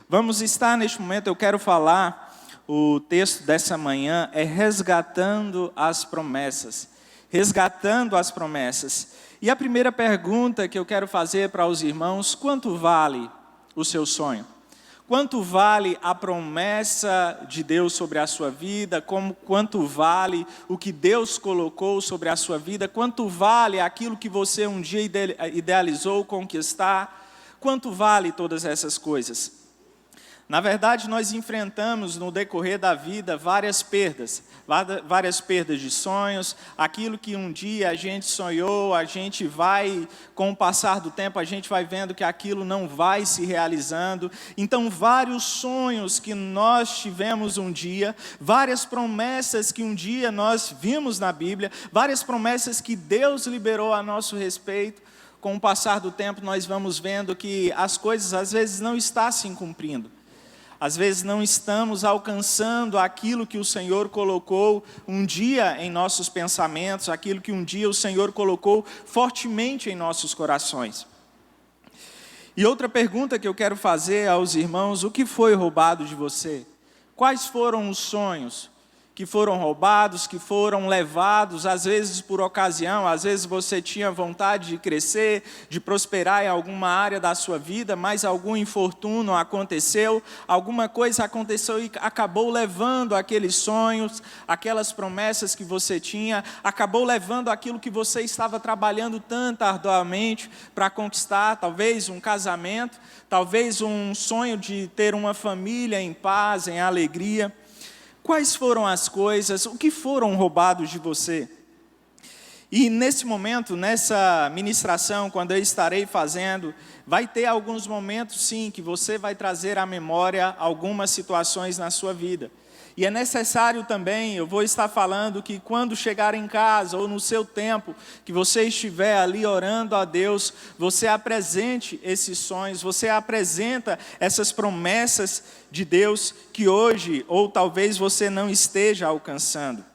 Vamos estar neste momento, eu quero falar, o texto dessa manhã é resgatando as promessas. Resgatando as promessas. E a primeira pergunta que eu quero fazer para os irmãos, quanto vale o seu sonho? Quanto vale a promessa de Deus sobre a sua vida? Quanto vale o que Deus colocou sobre a sua vida? Quanto vale aquilo que você um dia idealizou conquistar? Quanto vale todas essas coisas? Na verdade, nós enfrentamos no decorrer da vida várias perdas de sonhos, aquilo que um dia a gente sonhou, a gente vai, com o passar do tempo, a gente vai vendo que aquilo não vai se realizando. Então, vários sonhos que nós tivemos um dia, várias promessas que um dia nós vimos na Bíblia, várias promessas que Deus liberou a nosso respeito, com o passar do tempo nós vamos vendo que as coisas às vezes não estão se cumprindo. Às vezes não estamos alcançando aquilo que o Senhor colocou um dia em nossos pensamentos, aquilo que um dia o Senhor colocou fortemente em nossos corações. E outra pergunta que eu quero fazer aos irmãos, o que foi roubado de você? Quais foram os sonhos que foram roubados, que foram levados, às vezes por ocasião, às vezes você tinha vontade de crescer, de prosperar em alguma área da sua vida, mas algum infortúnio aconteceu, alguma coisa aconteceu e acabou levando aqueles sonhos, aquelas promessas que você tinha, acabou levando aquilo que você estava trabalhando tanto arduamente para conquistar, talvez um casamento, talvez um sonho de ter uma família em paz, em alegria. Quais foram as coisas, o que foram roubados de você? E nesse momento, nessa ministração, quando eu estarei fazendo, vai ter alguns momentos sim, que você vai trazer à memória algumas situações na sua vida. E é necessário também, eu vou estar falando que quando chegar em casa ou no seu tempo, que você estiver ali orando a Deus, você apresente esses sonhos, você apresenta essas promessas de Deus que hoje, ou talvez você não esteja alcançando.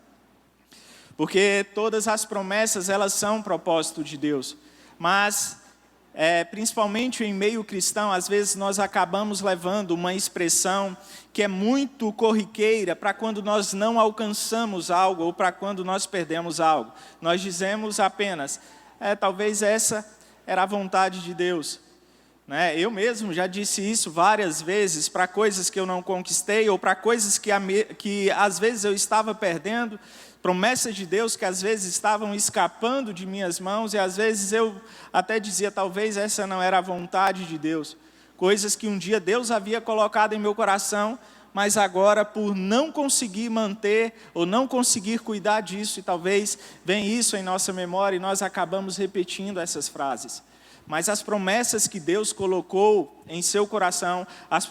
Porque todas as promessas, elas são propósito de Deus, mas principalmente em meio cristão, às vezes nós acabamos levando uma expressão que é muito corriqueira para quando nós não alcançamos algo ou para quando nós perdemos algo. Nós dizemos apenas, talvez essa era a vontade de Deus. Eu mesmo já disse isso várias vezes para coisas que eu não conquistei ou para coisas que às vezes eu estava perdendo, promessas de Deus que às vezes estavam escapando de minhas mãos e às vezes eu até dizia, talvez essa não era a vontade de Deus. Coisas que um dia Deus havia colocado em meu coração, mas agora por não conseguir manter ou não conseguir cuidar disso, e talvez venha isso em nossa memória e nós acabamos repetindo essas frases. Mas as promessas que Deus colocou em seu coração, as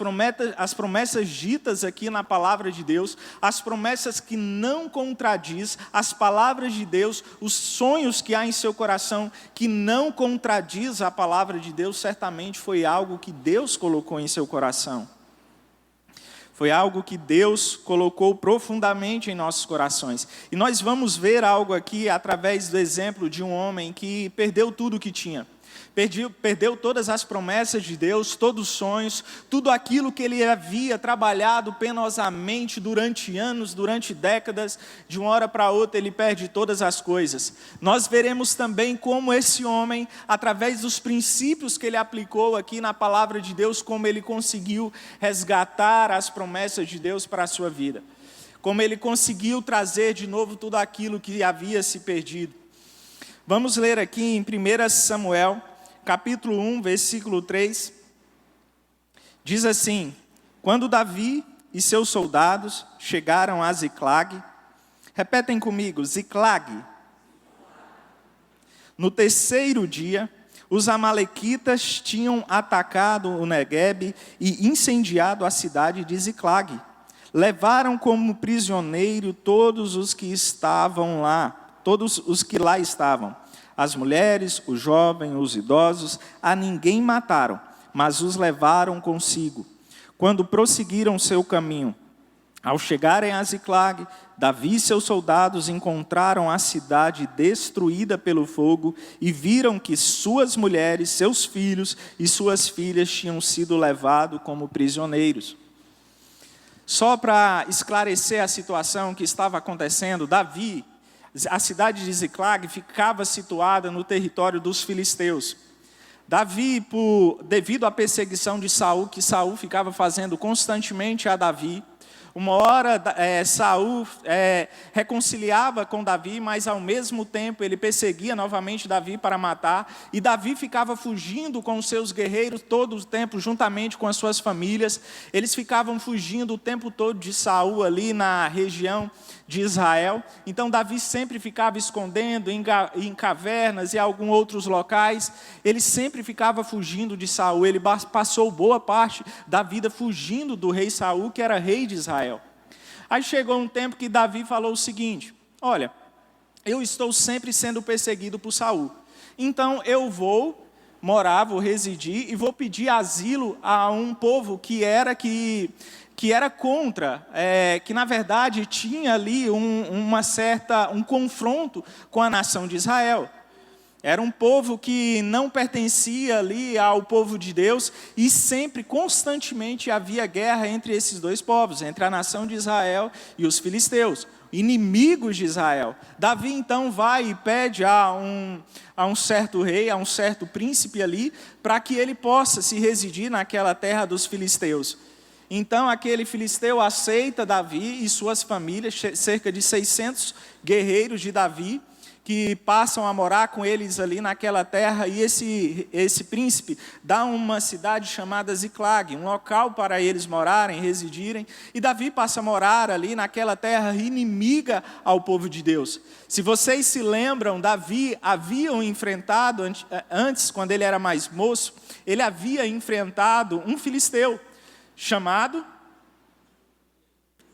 promessas ditas aqui na palavra de Deus, as promessas que não contradiz as palavras de Deus, os sonhos que há em seu coração que não contradiz a palavra de Deus, certamente foi algo que Deus colocou em seu coração. Foi algo que Deus colocou profundamente em nossos corações. E nós vamos ver algo aqui através do exemplo de um homem que perdeu tudo o que tinha. Perdeu todas as promessas de Deus, todos os sonhos, tudo aquilo que ele havia trabalhado penosamente durante anos, durante décadas, de uma hora para outra ele perde todas as coisas. Nós veremos também como esse homem, através dos princípios que ele aplicou aqui na palavra de Deus, como ele conseguiu resgatar as promessas de Deus para a sua vida. Como ele conseguiu trazer de novo tudo aquilo que havia se perdido. Vamos ler aqui em 1 Samuel, capítulo 1, versículo 3, diz assim: quando Davi e seus soldados chegaram a Ziclag, repetem comigo, Ziclag. No terceiro dia, os amalequitas tinham atacado o Neguebe e incendiado a cidade de Ziclag. Levaram como prisioneiro todos os que estavam lá, todos os que lá estavam. As mulheres, os jovens, os idosos, a ninguém mataram, mas os levaram consigo. Quando prosseguiram seu caminho, Ao chegarem a Ziclag, Davi e seus soldados encontraram a cidade destruída pelo fogo e viram que suas mulheres, seus filhos e suas filhas tinham sido levados como prisioneiros. Só para esclarecer a situação que estava acontecendo, Davi, a cidade de Ziclag ficava situada no território dos filisteus. Davi, devido à perseguição de Saul, que Saul ficava fazendo constantemente a Davi, uma hora Saul reconciliava com Davi, mas ao mesmo tempo ele perseguia novamente Davi para matar, e Davi ficava fugindo com os seus guerreiros todo o tempo, juntamente com as suas famílias. Eles ficavam fugindo o tempo todo de Saul ali na região de Israel. Então Davi sempre ficava escondendo em cavernas e alguns outros locais. Ele sempre ficava fugindo de Saul. Ele passou boa parte da vida fugindo do rei Saul, que era rei de Israel. Aí chegou um tempo que Davi falou o seguinte: olha, eu estou sempre sendo perseguido por Saul, então eu vou residir e vou pedir asilo a um povo que era contra, que na verdade tinha ali um confronto com a nação de Israel. Era um povo que não pertencia ali ao povo de Deus, e sempre, constantemente, havia guerra entre esses dois povos, entre a nação de Israel e os filisteus, inimigos de Israel. Davi então vai e pede a um certo rei, a um certo príncipe ali, para que ele possa se residir naquela terra dos filisteus. Então aquele filisteu aceita Davi e suas famílias, cerca de 600 guerreiros de Davi, que passam a morar com eles ali naquela terra, e esse príncipe dá uma cidade chamada Ziclag, um local para eles morarem, residirem, e Davi passa a morar ali naquela terra inimiga ao povo de Deus. Se vocês se lembram, Davi havia enfrentado, antes, quando ele era mais moço, ele havia enfrentado um filisteu chamado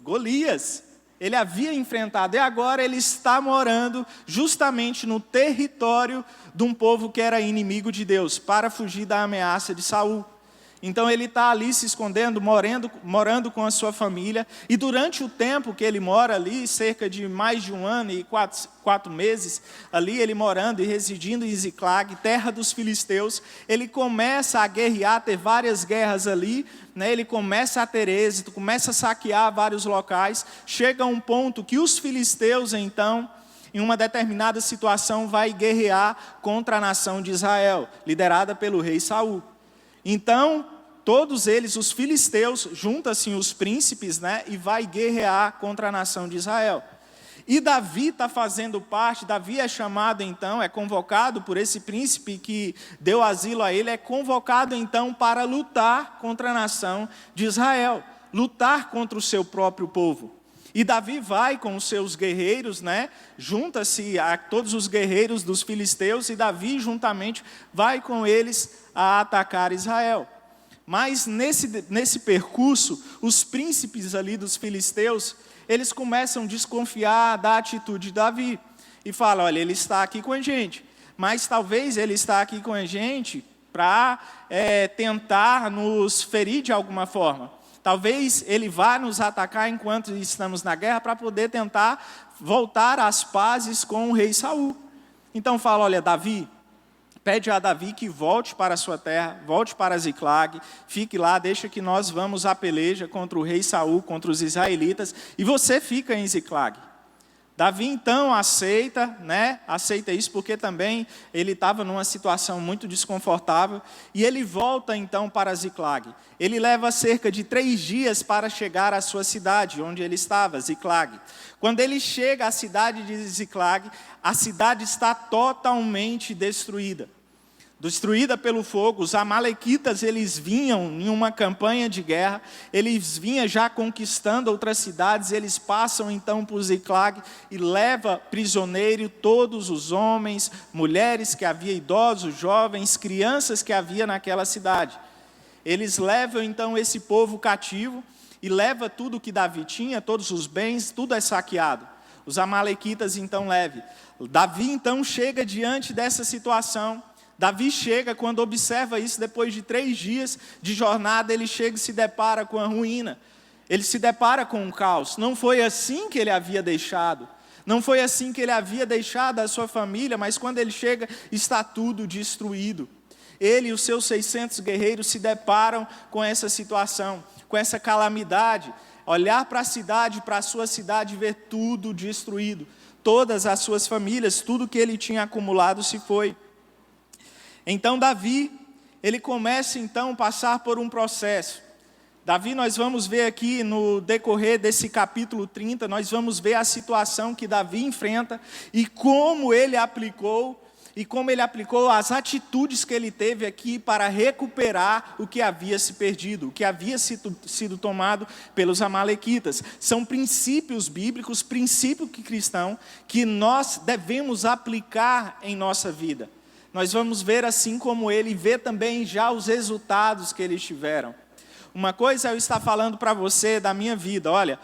Golias. Ele havia enfrentado, e agora ele está morando justamente no território de um povo que era inimigo de Deus, para fugir da ameaça de Saul. Então ele está ali se escondendo, morando com a sua família, e durante o tempo que ele mora ali, cerca de mais de 1 ano e 4 meses, ali ele morando e residindo em Ziclag, terra dos filisteus, ele começa a guerrear, ter várias guerras ali, né? Ele começa a ter êxito, começa a saquear vários locais, chega a um ponto que os filisteus então, em uma determinada situação, vai guerrear contra a nação de Israel, liderada pelo rei Saul. Então, todos eles, os filisteus, juntam-se os príncipes, né, e vai guerrear contra a nação de Israel. E Davi está fazendo parte, Davi é chamado então, é convocado por esse príncipe que deu asilo a ele, é convocado então para lutar contra a nação de Israel, lutar contra o seu próprio povo. E Davi vai com os seus guerreiros, né? Junta-se a todos os guerreiros dos filisteus, e Davi juntamente vai com eles a atacar Israel. Mas nesse percurso, os príncipes ali dos filisteus, eles começam a desconfiar da atitude de Davi. E falam: olha, ele está aqui com a gente, mas talvez ele está aqui com a gente para tentar nos ferir de alguma forma. Talvez ele vá nos atacar enquanto estamos na guerra, para poder tentar voltar às pazes com o rei Saul. Então fala: olha, Davi, pede a Davi que volte para a sua terra, volte para Ziclag, fique lá, deixa que nós vamos à peleja contra o rei Saul, contra os israelitas, e você fica em Ziclag. Davi então aceita, né? Aceita isso porque também ele estava numa situação muito desconfortável, e ele volta então para Ziclag. Ele leva cerca de 3 dias para chegar à sua cidade, onde ele estava, Ziclag. Quando ele chega à cidade de Ziclag, a cidade está totalmente destruída pelo fogo. Os amalequitas, eles vinham em uma campanha de guerra, eles vinham já conquistando outras cidades, eles passam então por Ziclag e levam prisioneiro todos os homens, mulheres que havia, idosos, jovens, crianças que havia naquela cidade. Eles levam então esse povo cativo e levam tudo que Davi tinha, todos os bens, tudo é saqueado. Os amalequitas então levam. Davi então chega diante dessa situação. Davi chega, quando observa isso, depois de 3 dias de jornada, ele chega e se depara com a ruína. Ele se depara com um caos. Não foi assim que ele havia deixado. Não foi assim que ele havia deixado a sua família, mas quando ele chega, está tudo destruído. Ele e os seus 600 guerreiros se deparam com essa situação, com essa calamidade. Olhar para a cidade, para a sua cidade, e ver tudo destruído. Todas as suas famílias, tudo que ele tinha acumulado se foi. Então Davi, ele começa então a passar por um processo. Davi, nós vamos ver aqui no decorrer desse capítulo 30, nós vamos ver a situação que Davi enfrenta e como ele aplicou as atitudes que ele teve aqui para recuperar o que havia se perdido, o que havia sido tomado pelos amalequitas. São princípios bíblicos, princípios cristãos, que nós devemos aplicar em nossa vida. Nós vamos ver assim como ele, ver também já os resultados que eles tiveram. Uma coisa é eu estar falando para você da minha vida. Olha,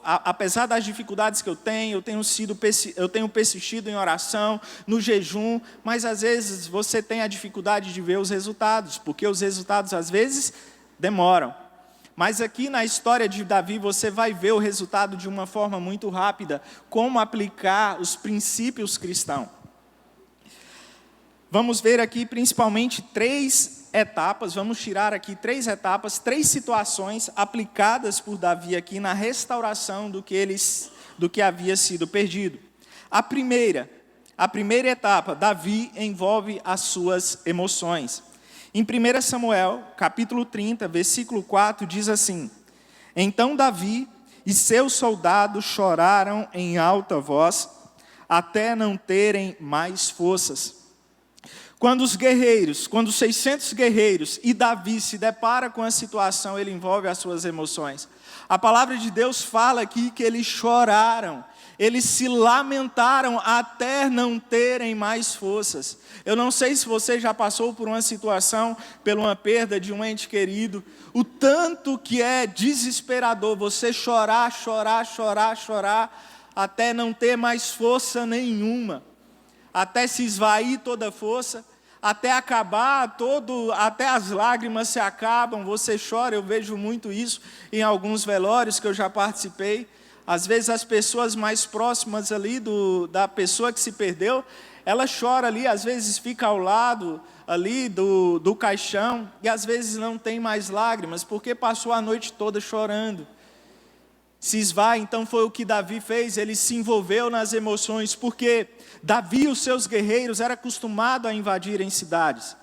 apesar das dificuldades que eu tenho persistido em oração, no jejum, mas às vezes você tem a dificuldade de ver os resultados, porque os resultados às vezes demoram. Mas aqui na história de Davi você vai ver o resultado de uma forma muito rápida, como aplicar os princípios cristãos. Vamos ver aqui principalmente 3 etapas, vamos tirar aqui 3 etapas, 3 situações aplicadas por Davi aqui na restauração do que havia sido perdido. A primeira etapa, Davi envolve as suas emoções. Em 1 Samuel, capítulo 30, versículo 4, diz assim: Então Davi e seus soldados choraram em alta voz, até não terem mais forças. Quando os 600 guerreiros e Davi se depara com a situação, ele envolve as suas emoções. A palavra de Deus fala aqui que eles choraram, eles se lamentaram até não terem mais forças. Eu não sei se você já passou por uma situação, por uma perda de um ente querido, o tanto que é desesperador você chorar, até não ter mais força nenhuma, até se esvair toda a força, até acabar até as lágrimas se acabam, você chora. Eu vejo muito isso em alguns velórios que eu já participei. Às vezes as pessoas mais próximas ali da pessoa que se perdeu, ela chora ali, às vezes fica ao lado ali do caixão, e às vezes não tem mais lágrimas, porque passou a noite toda chorando. Se esvai, então foi o que Davi fez, ele se envolveu nas emoções, porque Davi e os seus guerreiros eram acostumados a invadirem cidades.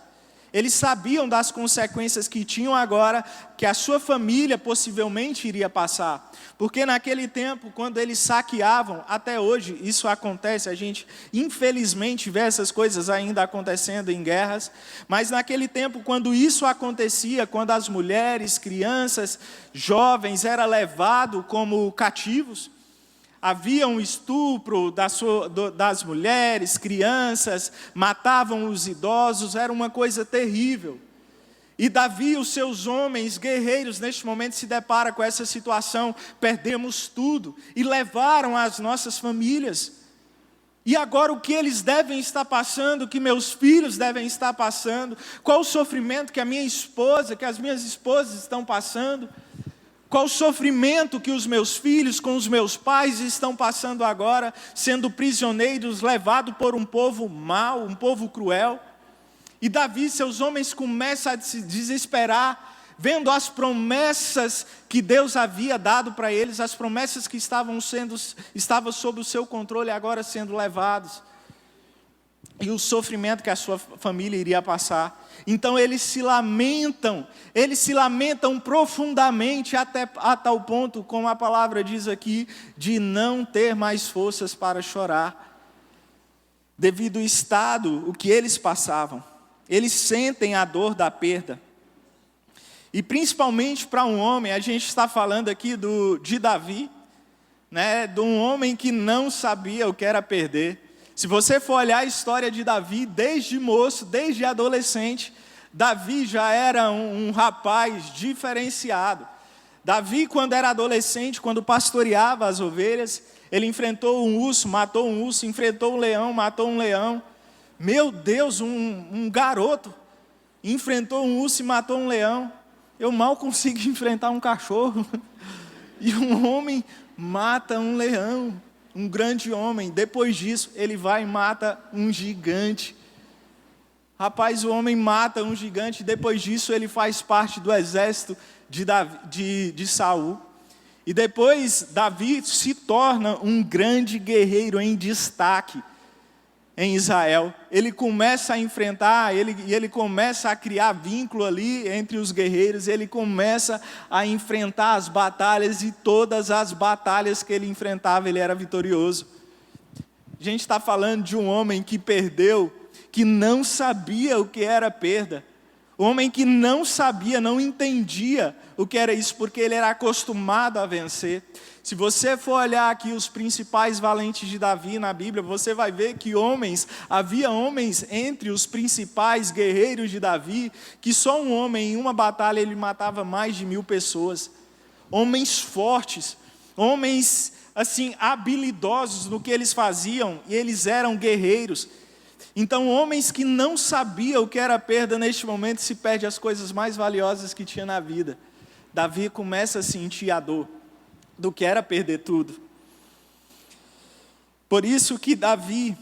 Eles sabiam das consequências que tinham agora, que a sua família possivelmente iria passar. Porque naquele tempo, quando eles saqueavam, até hoje isso acontece, a gente infelizmente vê essas coisas ainda acontecendo em guerras, mas naquele tempo, quando isso acontecia, quando as mulheres, crianças, jovens eram levados como cativos, havia um estupro das mulheres, crianças, matavam os idosos, era uma coisa terrível. E Davi e os seus homens guerreiros, neste momento, se deparam com essa situação: perdemos tudo, e levaram as nossas famílias. E agora o que eles devem estar passando, o que meus filhos devem estar passando, qual o sofrimento que a minha esposa, que as minhas esposas estão passando, qual o sofrimento que os meus filhos com os meus pais estão passando agora, sendo prisioneiros, levados por um povo mau, um povo cruel. E Davi e seus homens começam a se desesperar, vendo as promessas que Deus havia dado para eles, as promessas que estavam sob o seu controle, agora sendo levados. E o sofrimento que a sua família iria passar. Então eles se lamentam profundamente, até a tal ponto, como a palavra diz aqui, de não ter mais forças para chorar. Devido ao estado, o que eles passavam. Eles sentem a dor da perda. E principalmente para um homem, a gente está falando aqui de Davi, né, de um homem que não sabia o que era perder. Se você for olhar a história de Davi, desde moço, desde adolescente, Davi já era um rapaz diferenciado. Davi, quando era adolescente, quando pastoreava as ovelhas, ele enfrentou um urso, matou um urso, enfrentou um leão, matou um leão. Meu Deus, um garoto enfrentou um urso e matou um leão. Eu mal consigo enfrentar um cachorro. E um homem mata um leão, um grande homem. Depois disso, ele vai e mata um gigante. Rapaz, o homem mata um gigante. Depois disso, ele faz parte do exército de Saul. E depois, Davi se torna um grande guerreiro em destaque em Israel. Ele começa a enfrentar, ele começa a criar vínculo ali entre os guerreiros, ele começa a enfrentar as batalhas, e todas as batalhas que ele enfrentava, ele era vitorioso. A gente está falando de um homem que perdeu, que não sabia o que era perda. Um homem que não sabia, não entendia o que era isso, porque ele era acostumado a vencer. Se você for olhar aqui os principais valentes de Davi na Bíblia, você vai ver que havia homens entre os principais guerreiros de Davi, que só um homem em uma batalha ele matava mais de 1000 pessoas. Homens fortes, homens assim habilidosos no que eles faziam, e eles eram guerreiros. Então, homens que não sabiam o que era perda, neste momento se perde as coisas mais valiosas que tinha na vida. Davi começa a sentir a dor do que era perder tudo. Por isso que Davi,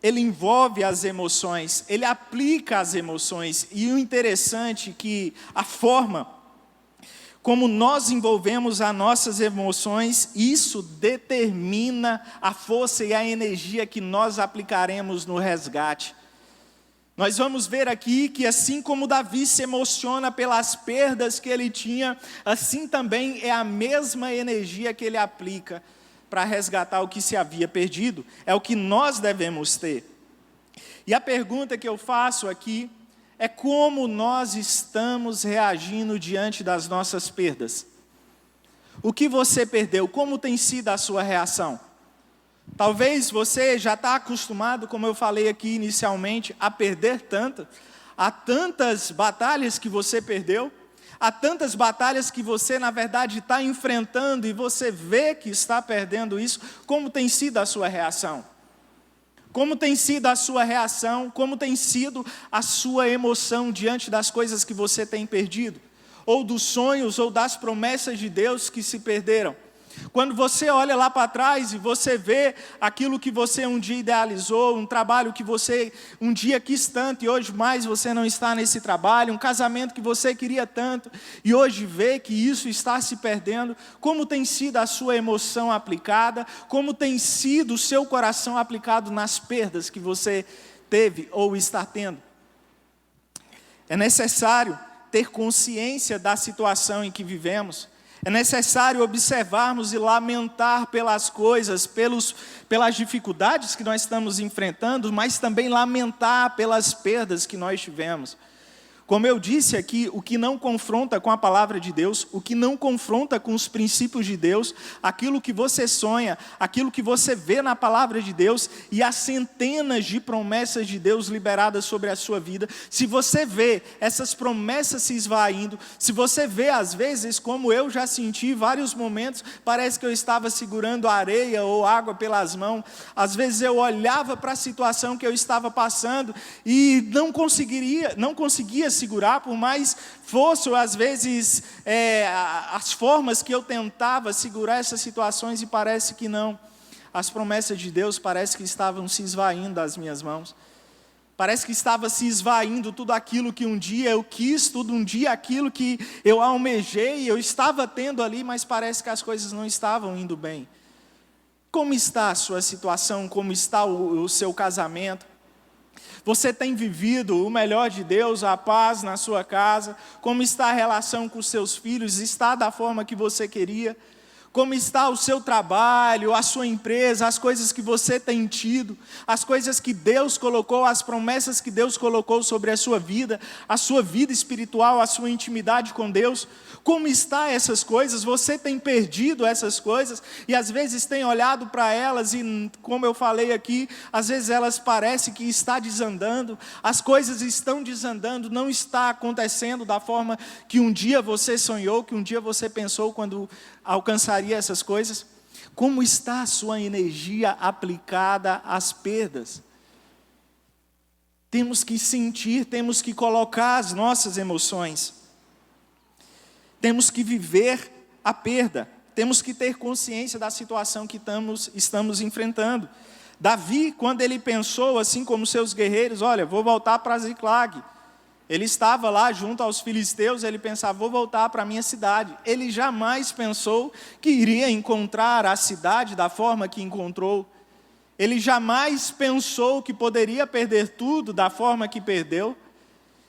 ele envolve as emoções, ele aplica as emoções. E o interessante é que a forma como nós envolvemos as nossas emoções, isso determina a força e a energia que nós aplicaremos no resgate. Nós vamos ver aqui que assim como Davi se emociona pelas perdas que ele tinha, assim também é a mesma energia que ele aplica para resgatar o que se havia perdido. É o que nós devemos ter. E a pergunta que eu faço aqui é como nós estamos reagindo diante das nossas perdas. O que você perdeu? Como tem sido a sua reação? Talvez você já está acostumado, como eu falei aqui inicialmente, a perder tanto. Há tantas batalhas que você perdeu, há tantas batalhas que você, na verdade, está enfrentando, e você vê que está perdendo isso. Como tem sido a sua reação? Como tem sido a sua reação? Como tem sido a sua emoção diante das coisas que você tem perdido? Ou dos sonhos, ou das promessas de Deus que se perderam? Quando você olha lá para trás e você vê aquilo que você um dia idealizou, um trabalho que você um dia quis tanto e hoje mais você não está nesse trabalho, um casamento que você queria tanto e hoje vê que isso está se perdendo, como tem sido a sua emoção aplicada, como tem sido o seu coração aplicado nas perdas que você teve ou está tendo? É necessário ter consciência da situação em que vivemos. É necessário observarmos e lamentar pelas coisas, pelas dificuldades que nós estamos enfrentando, mas também lamentar pelas perdas que nós tivemos. Como eu disse aqui, o que não confronta com a palavra de Deus, o que não confronta com os princípios de Deus, aquilo que você sonha, aquilo que você vê na palavra de Deus e as centenas de promessas de Deus liberadas sobre a sua vida, se você vê essas promessas se esvaindo, se você vê às vezes, como eu já senti em vários momentos, parece que eu estava segurando areia ou água pelas mãos, às vezes eu olhava para a situação que eu estava passando e não conseguia segurar, por mais fosse às vezes as formas que eu tentava segurar essas situações, e parece que não. As promessas de Deus parece que estavam se esvaindo das minhas mãos. Parece que estava se esvaindo tudo aquilo que um dia eu quis, tudo um dia aquilo que eu almejei, eu estava tendo ali, mas parece que as coisas não estavam indo bem. Como está a sua situação? Como está o seu casamento? Você tem vivido o melhor de Deus, a paz na sua casa? Como está a relação com os seus filhos? Está da forma que você queria? Como está o seu trabalho, a sua empresa, as coisas que você tem tido, as coisas que Deus colocou, as promessas que Deus colocou sobre a sua vida espiritual, a sua intimidade com Deus? Como está essas coisas? Você tem perdido essas coisas e às vezes tem olhado para elas e, como eu falei aqui, às vezes elas parecem que está desandando, as coisas estão desandando, não está acontecendo da forma que um dia você sonhou, que um dia você pensou quando alcançaria essas coisas. Como está a sua energia aplicada às perdas? Temos que sentir, temos que colocar as nossas emoções. temos que viver a perda, temos que ter consciência da situação que estamos enfrentando. Davi, quando ele pensou, assim como seus guerreiros, olha, vou voltar para Ziclag. Ele estava lá junto aos filisteus, ele pensava, vou voltar para a minha cidade. Ele jamais pensou que iria encontrar a cidade da forma que encontrou. Ele jamais pensou que poderia perder tudo da forma que perdeu.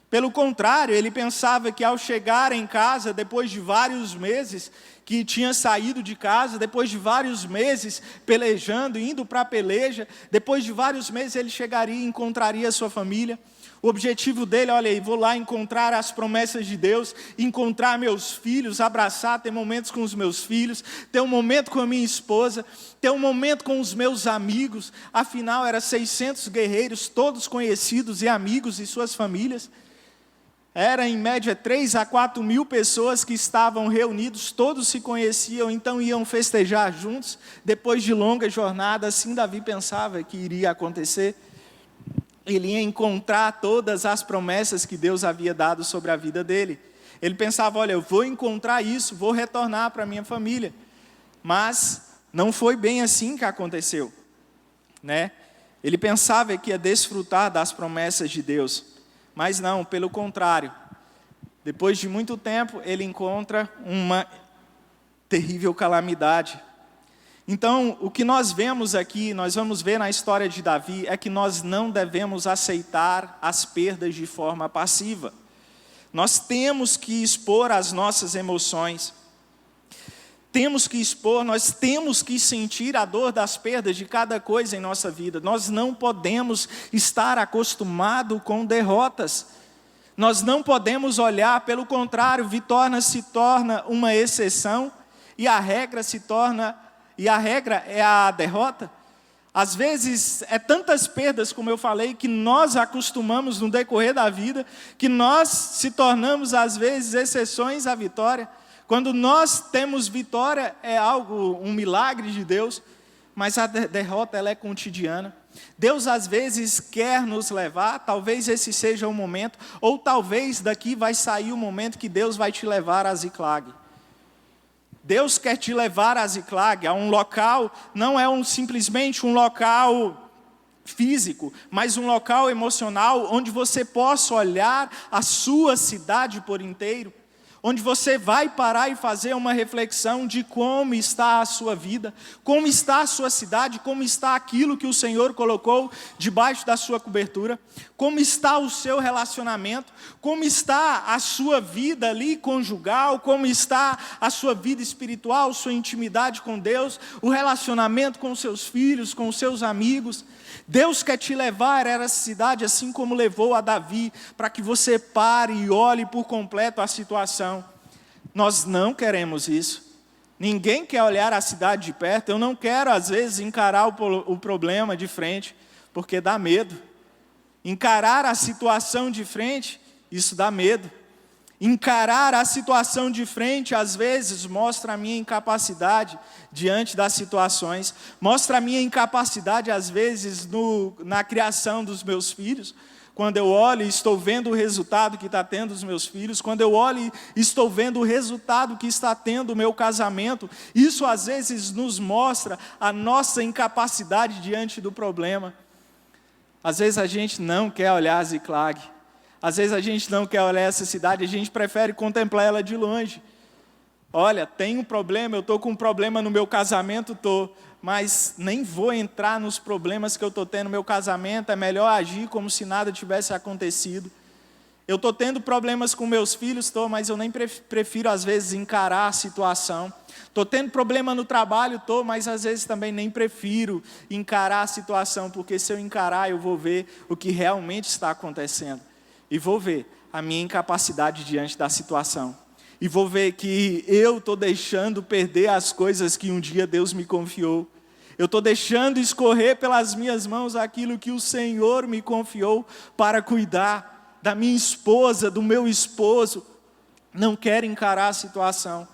Pelo contrário, ele pensava que ao chegar em casa, depois de vários meses que tinha saído de casa, depois de vários meses pelejando, indo para a peleja, depois de vários meses ele chegaria e encontraria a sua família. O objetivo dele, olha aí, vou lá encontrar as promessas de Deus, encontrar meus filhos, abraçar, ter momentos com os meus filhos, ter um momento com a minha esposa, ter um momento com os meus amigos. Afinal, eram 600 guerreiros, todos conhecidos e amigos e suas famílias. Era em média 3 a 4 mil pessoas que estavam reunidos, todos se conheciam, então iam festejar juntos. Depois de longa jornada, assim Davi pensava que iria acontecer. Ele ia encontrar todas as promessas que Deus havia dado sobre a vida dele. Ele pensava, olha, eu vou encontrar isso, vou retornar para a minha família. Mas não foi bem assim que aconteceu, né? Ele pensava que ia desfrutar das promessas de Deus. Mas não, pelo contrário. Depois de muito tempo, ele encontra uma terrível calamidade. Então, o que nós vemos aqui, nós vamos ver na história de Davi, é que nós não devemos aceitar as perdas de forma passiva. Nós temos que expor as nossas emoções. Temos que expor, nós temos que sentir a dor das perdas de cada coisa em nossa vida. Nós não podemos estar acostumados com derrotas. Nós não podemos olhar, pelo contrário, vitória se torna uma exceção e a regra é a derrota. Às vezes, é tantas perdas, como eu falei, que nós acostumamos no decorrer da vida, que nós se tornamos, às vezes, exceções à vitória. Quando nós temos vitória, é algo, um milagre de Deus, mas a derrota ela é cotidiana. Deus às vezes quer nos levar, talvez esse seja o momento, ou talvez daqui vai sair o momento que Deus vai te levar a Ziclag. Deus quer te levar a Ziclag, a um local, não é simplesmente um local físico, mas um local emocional, onde você possa olhar a sua cidade por inteiro, onde você vai parar e fazer uma reflexão de como está a sua vida, como está a sua cidade, como está aquilo que o Senhor colocou debaixo da sua cobertura, como está o seu relacionamento, como está a sua vida ali conjugal, como está a sua vida espiritual, sua intimidade com Deus, o relacionamento com os seus filhos, com os seus amigos. Deus quer te levar a essa cidade, assim como levou a Davi, para que você pare e olhe por completo a situação. Nós não queremos isso. Ninguém quer olhar a cidade de perto. Eu não quero, às vezes, encarar o problema de frente, porque dá medo. Encarar a situação de frente, isso dá medo. Encarar a situação de frente, às vezes, mostra a minha incapacidade diante das situações, mostra a minha incapacidade, às vezes, na criação dos meus filhos. Quando eu olho e estou vendo o resultado que está tendo os meus filhos, quando eu olho e estou vendo o resultado que está tendo o meu casamento, isso às vezes nos mostra a nossa incapacidade diante do problema. Às vezes a gente não quer olhar Ziclag. Às vezes a gente não quer olhar essa cidade, a gente prefere contemplar ela de longe. Olha, tem um problema, eu estou com um problema no meu casamento, mas nem vou entrar nos problemas que eu estou tendo no meu casamento, é melhor agir como se nada tivesse acontecido. Eu estou tendo problemas com meus filhos, mas eu nem prefiro às vezes encarar a situação. Estou tendo problema no trabalho, mas às vezes também nem prefiro encarar a situação, porque se eu encarar eu vou ver o que realmente está acontecendo. E vou ver a minha incapacidade diante da situação. E vou ver que eu estou deixando perder as coisas que um dia Deus me confiou. Eu estou deixando escorrer pelas minhas mãos aquilo que o Senhor me confiou para cuidar da minha esposa, do meu esposo. Não quero encarar a situação.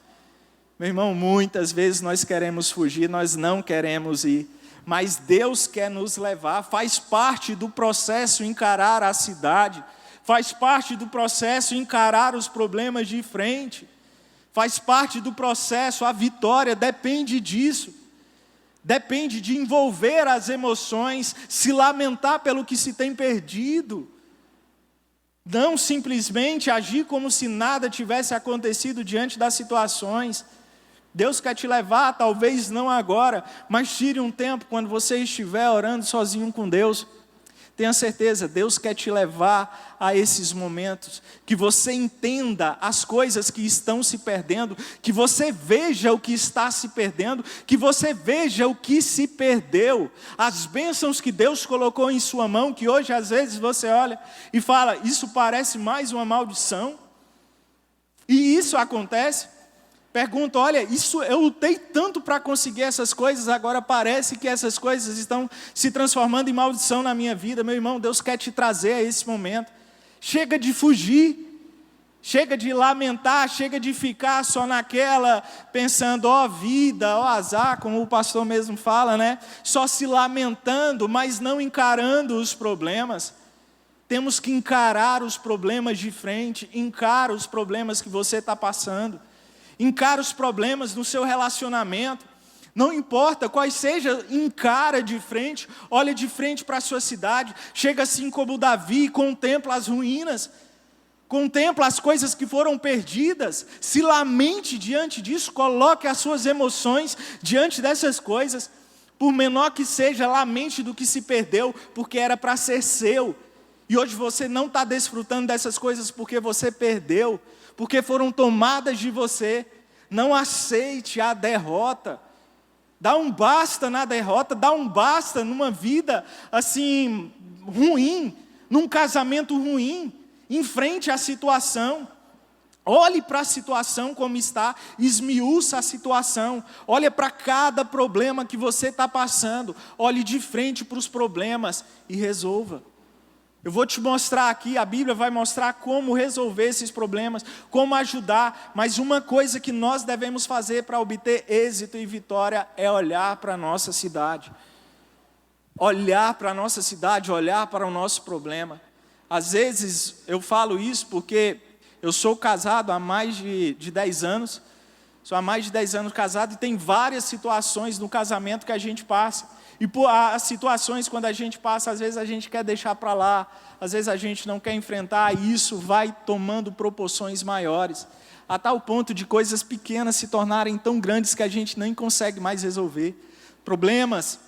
Meu irmão, muitas vezes nós queremos fugir, nós não queremos ir. Mas Deus quer nos levar, faz parte do processo encarar a cidade. Faz parte do processo encarar os problemas de frente. Faz parte do processo, a vitória depende disso. Depende de envolver as emoções, se lamentar pelo que se tem perdido. Não simplesmente agir como se nada tivesse acontecido diante das situações. Deus quer te levar, talvez não agora, mas tire um tempo quando você estiver orando sozinho com Deus. Tenha certeza, Deus quer te levar a esses momentos, que você entenda as coisas que estão se perdendo, que você veja o que está se perdendo, que você veja o que se perdeu, as bênçãos que Deus colocou em sua mão, que hoje às vezes você olha e fala, isso parece mais uma maldição, e isso acontece. Pergunta, olha, eu lutei tanto para conseguir essas coisas, agora parece que essas coisas estão se transformando em maldição na minha vida. Meu irmão, Deus quer te trazer a esse momento. Chega de fugir, chega de lamentar, chega de ficar só naquela, pensando, ó vida, ó azar, como o pastor mesmo fala, né? Só se lamentando, mas não encarando os problemas. Temos que encarar os problemas de frente, encara os problemas que você está passando. Encara os problemas no seu relacionamento. Não importa quais sejam, encara de frente. Olha de frente para a sua cidade. Chega assim como Davi e contempla as ruínas. Contempla as coisas que foram perdidas. Se lamente diante disso. Coloque as suas emoções diante dessas coisas. Por menor que seja, lamente do que se perdeu, porque era para ser seu. E hoje você não está desfrutando dessas coisas porque você perdeu. Porque foram tomadas de você. Não aceite a derrota. Dá um basta na derrota, dá um basta numa vida assim ruim, num casamento ruim. Enfrente a situação. Olhe para a situação como está, esmiuça a situação. Olhe para cada problema que você está passando. Olhe de frente para os problemas e resolva. Eu vou te mostrar aqui, a Bíblia vai mostrar como resolver esses problemas, como ajudar, mas uma coisa que nós devemos fazer para obter êxito e vitória é olhar para a nossa cidade. Olhar para a nossa cidade, olhar para o nosso problema. Às vezes eu falo isso porque eu sou casado há mais de 10 anos, sou há mais de 10 anos casado e tem várias situações no casamento que a gente passa. E por as situações, quando a gente passa, às vezes a gente quer deixar para lá, às vezes a gente não quer enfrentar, e isso vai tomando proporções maiores, a tal ponto de coisas pequenas se tornarem tão grandes que a gente nem consegue mais resolver. Problemas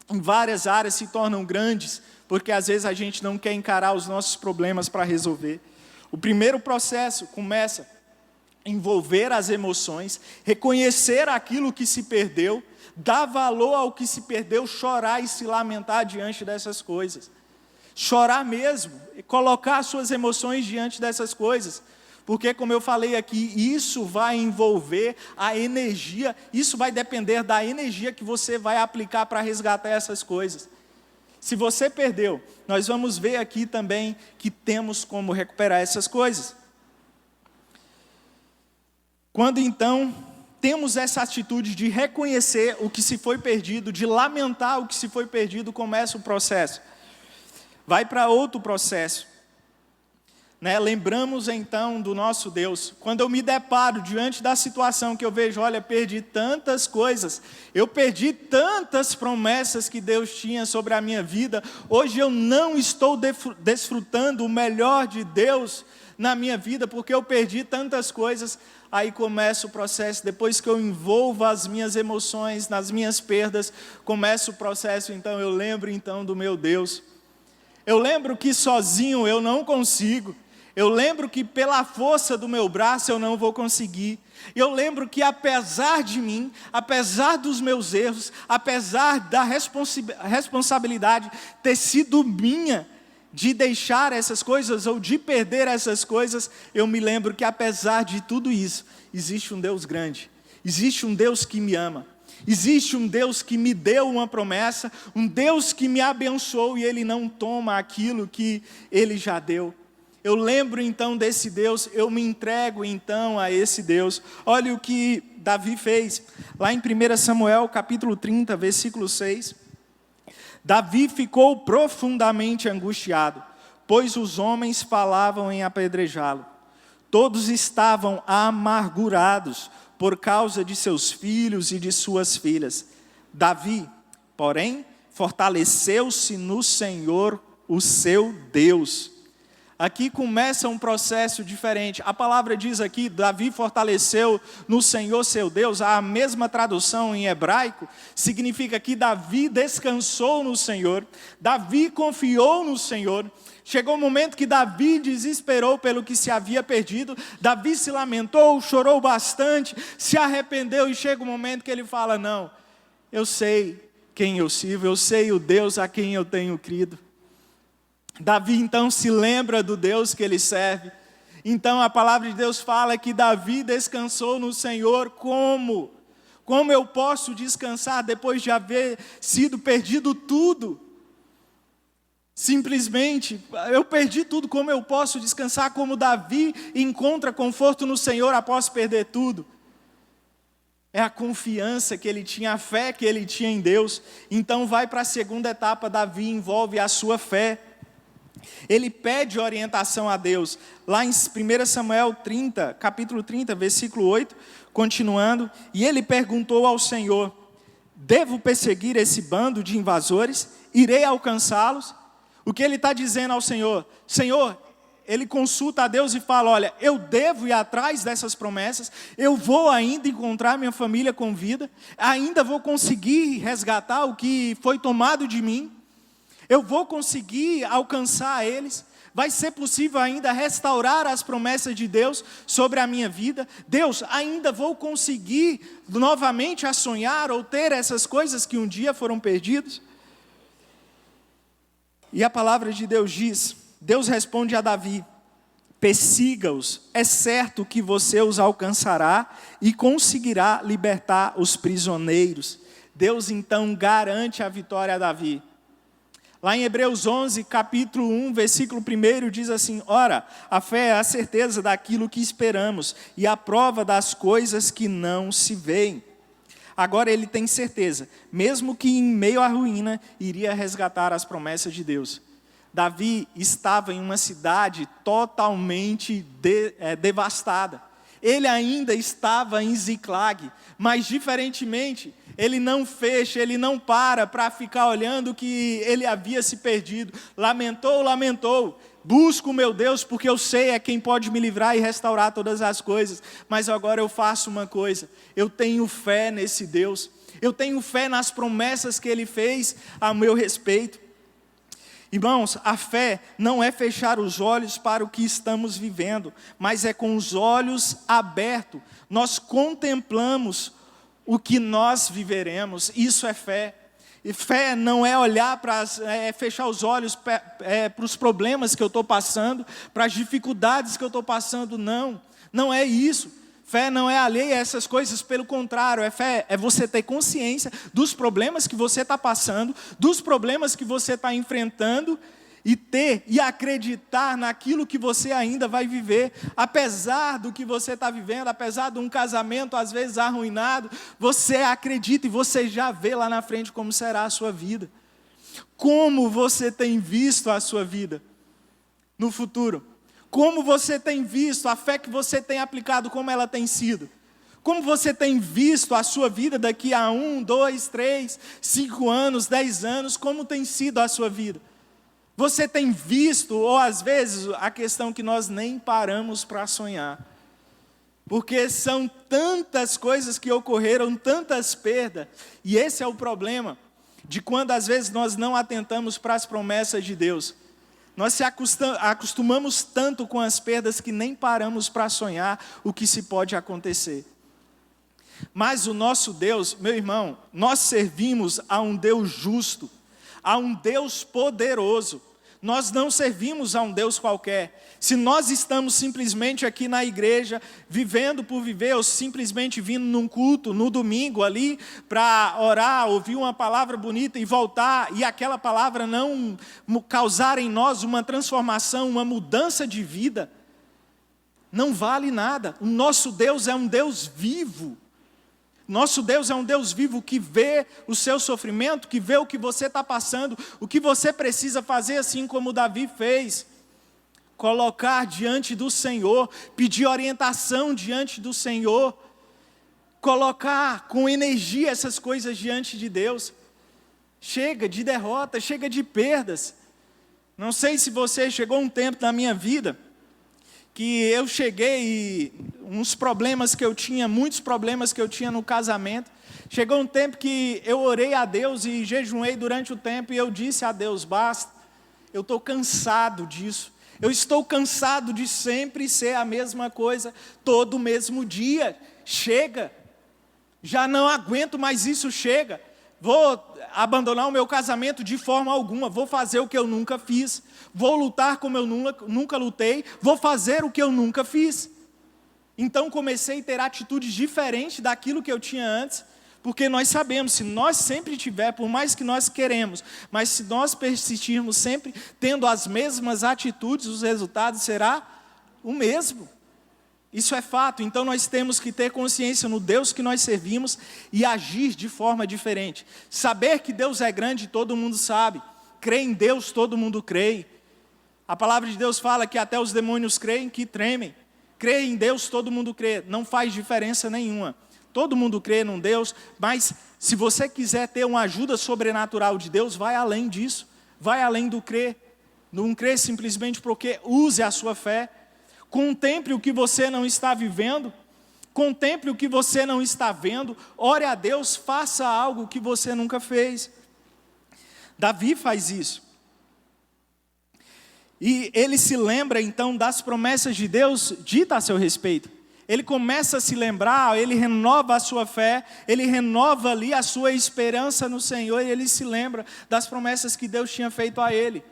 em várias áreas se tornam grandes, porque às vezes a gente não quer encarar os nossos problemas para resolver. O primeiro processo começa a envolver as emoções, reconhecer aquilo que se perdeu, dar valor ao que se perdeu, chorar e se lamentar diante dessas coisas. Chorar mesmo, colocar as suas emoções diante dessas coisas. Porque, como eu falei aqui, isso vai envolver a energia, isso vai depender da energia que você vai aplicar para resgatar essas coisas. Se você perdeu, nós vamos ver aqui também que temos como recuperar essas coisas. Quando então temos essa atitude de reconhecer o que se foi perdido, de lamentar o que se foi perdido, começa o processo. Vai para outro processo. Lembramos então do nosso Deus. Quando eu me deparo diante da situação que eu vejo, olha, perdi tantas coisas, eu perdi tantas promessas que Deus tinha sobre a minha vida, hoje eu não estou desfrutando o melhor de Deus na minha vida, porque eu perdi tantas coisas. Aí começa o processo, depois que eu envolvo as minhas emoções nas minhas perdas, começa o processo, então eu lembro então do meu Deus. Eu lembro que sozinho eu não consigo. Eu lembro que pela força do meu braço eu não vou conseguir. Eu lembro que apesar de mim, apesar dos meus erros, apesar da responsabilidade ter sido minha, de deixar essas coisas ou de perder essas coisas, eu me lembro que apesar de tudo isso, existe um Deus grande, existe um Deus que me ama, existe um Deus que me deu uma promessa, um Deus que me abençoou e Ele não toma aquilo que Ele já deu. Eu lembro então desse Deus, eu me entrego então a esse Deus. Olha o que Davi fez, lá em 1 Samuel capítulo 30, versículo 6. Davi ficou profundamente angustiado, pois os homens falavam em apedrejá-lo. Todos estavam amargurados por causa de seus filhos e de suas filhas. Davi, porém, fortaleceu-se no Senhor, o seu Deus. Aqui começa um processo diferente. A palavra diz aqui, Davi fortaleceu no Senhor, seu Deus. A mesma tradução em hebraico significa que Davi descansou no Senhor. Davi confiou no Senhor. Chegou o momento que Davi desesperou pelo que se havia perdido. Davi se lamentou, chorou bastante, se arrependeu e chega o momento que ele fala, não, eu sei quem eu sirvo, eu sei o Deus a quem eu tenho crido. Davi então se lembra do Deus que ele serve. Então a palavra de Deus fala que Davi descansou no Senhor. Como? Como eu posso descansar depois de haver sido perdido tudo? Simplesmente, eu perdi tudo, como eu posso descansar? Como Davi encontra conforto no Senhor após perder tudo? É a confiança que ele tinha, a fé que ele tinha em Deus. Então vai para a segunda etapa, Davi envolve a sua fé. Ele pede orientação a Deus. Lá em 1 Samuel 30, capítulo 30, versículo 8, continuando. E ele perguntou ao Senhor, devo perseguir esse bando de invasores? Irei alcançá-los? O que ele está dizendo ao Senhor? Senhor, ele consulta a Deus e fala, olha, eu devo ir atrás dessas promessas, eu vou ainda encontrar minha família com vida, ainda vou conseguir resgatar o que foi tomado de mim, eu vou conseguir alcançar eles, vai ser possível ainda restaurar as promessas de Deus sobre a minha vida. Deus, ainda vou conseguir novamente a sonhar ou ter essas coisas que um dia foram perdidas? E a palavra de Deus diz, Deus responde a Davi, persiga-os, é certo que você os alcançará e conseguirá libertar os prisioneiros. Deus então garante a vitória a Davi. Lá em Hebreus 11, capítulo 1, versículo 1, diz assim, ora, a fé é a certeza daquilo que esperamos e a prova das coisas que não se veem. Agora ele tem certeza, mesmo que em meio à ruína, iria resgatar as promessas de Deus. Davi estava em uma cidade totalmente devastada. Ele ainda estava em Ziclag, mas diferentemente, ele não fecha, ele não para ficar olhando que ele havia se perdido. Lamentou, busco o meu Deus, porque eu sei é quem pode me livrar e restaurar todas as coisas. Mas agora eu faço uma coisa, eu tenho fé nesse Deus, eu tenho fé nas promessas que Ele fez a meu respeito. Irmãos, a fé não é fechar os olhos para o que estamos vivendo, mas é com os olhos abertos, nós contemplamos o que nós viveremos, isso é fé. E fé não é olhar fechar os olhos para os problemas que eu estou passando, para as dificuldades que eu estou passando, não é isso. Fé não é alheia a essas coisas, pelo contrário, fé é você ter consciência dos problemas que você está passando, dos problemas que você está enfrentando, e acreditar naquilo que você ainda vai viver, apesar do que você está vivendo, apesar de um casamento às vezes arruinado, você acredita e você já vê lá na frente como será a sua vida. Como você tem visto a sua vida no futuro? Como você tem visto a fé que você tem aplicado, como ela tem sido? Como você tem visto a sua vida daqui a 1, 2, 3, 5 anos, 10 anos, como tem sido a sua vida? Você tem visto, ou às vezes, a questão que nós nem paramos para sonhar. Porque são tantas coisas que ocorreram, tantas perdas. E esse é o problema, de quando às vezes nós não atentamos para as promessas de Deus. Nós se acostumamos tanto com as perdas que nem paramos para sonhar o que se pode acontecer. Mas o nosso Deus, meu irmão, nós servimos a um Deus justo, a um Deus poderoso. Nós não servimos a um Deus qualquer. Se nós estamos simplesmente aqui na igreja, vivendo por viver, ou simplesmente vindo num culto, no domingo ali, para orar, ouvir uma palavra bonita e voltar, e aquela palavra não causar em nós uma transformação, uma mudança de vida, não vale nada. O nosso Deus é um Deus vivo. Nosso Deus é um Deus vivo que vê o seu sofrimento, que vê o que você está passando, o que você precisa fazer, assim como Davi fez. colocar diante do Senhor, pedir orientação diante do Senhor, colocar com energia essas coisas diante de Deus. Chega de derrota, chega de perdas. Não sei se você chegou um tempo na minha vida que eu cheguei e muitos problemas que eu tinha no casamento. Chegou um tempo que eu orei a Deus e jejuei durante o tempo e eu disse a Deus: basta, eu estou cansado disso. Eu estou cansado de sempre ser a mesma coisa, todo o mesmo dia. Chega, já não aguento mais isso, chega. Vou abandonar o meu casamento de forma alguma, vou fazer o que eu nunca fiz. Vou lutar como eu nunca lutei, vou fazer o que eu nunca fiz. Então comecei a ter atitudes diferentes daquilo que eu tinha antes, porque nós sabemos, se nós sempre tiver, por mais que nós queremos, mas se nós persistirmos sempre tendo as mesmas atitudes, os resultados será o mesmo. Isso é fato. Então nós temos que ter consciência no Deus que nós servimos e agir de forma diferente. Saber que Deus é grande, todo mundo sabe. Crer em Deus, todo mundo crê. A palavra de Deus fala que até os demônios creem que tremem. Crer em Deus, todo mundo crê. Não faz diferença nenhuma. Todo mundo crê num Deus, mas se você quiser ter uma ajuda sobrenatural de Deus, vai além disso. Vai além do crer. Não crer simplesmente porque use a sua fé. Contemple o que você não está vivendo, contemple o que você não está vendo, ore a Deus, faça algo que você nunca fez. Davi faz isso. E ele se lembra então das promessas de Deus ditas a seu respeito. Ele começa a se lembrar, ele renova a sua fé, ele renova ali a sua esperança no Senhor, e ele se lembra das promessas que Deus tinha feito a ele.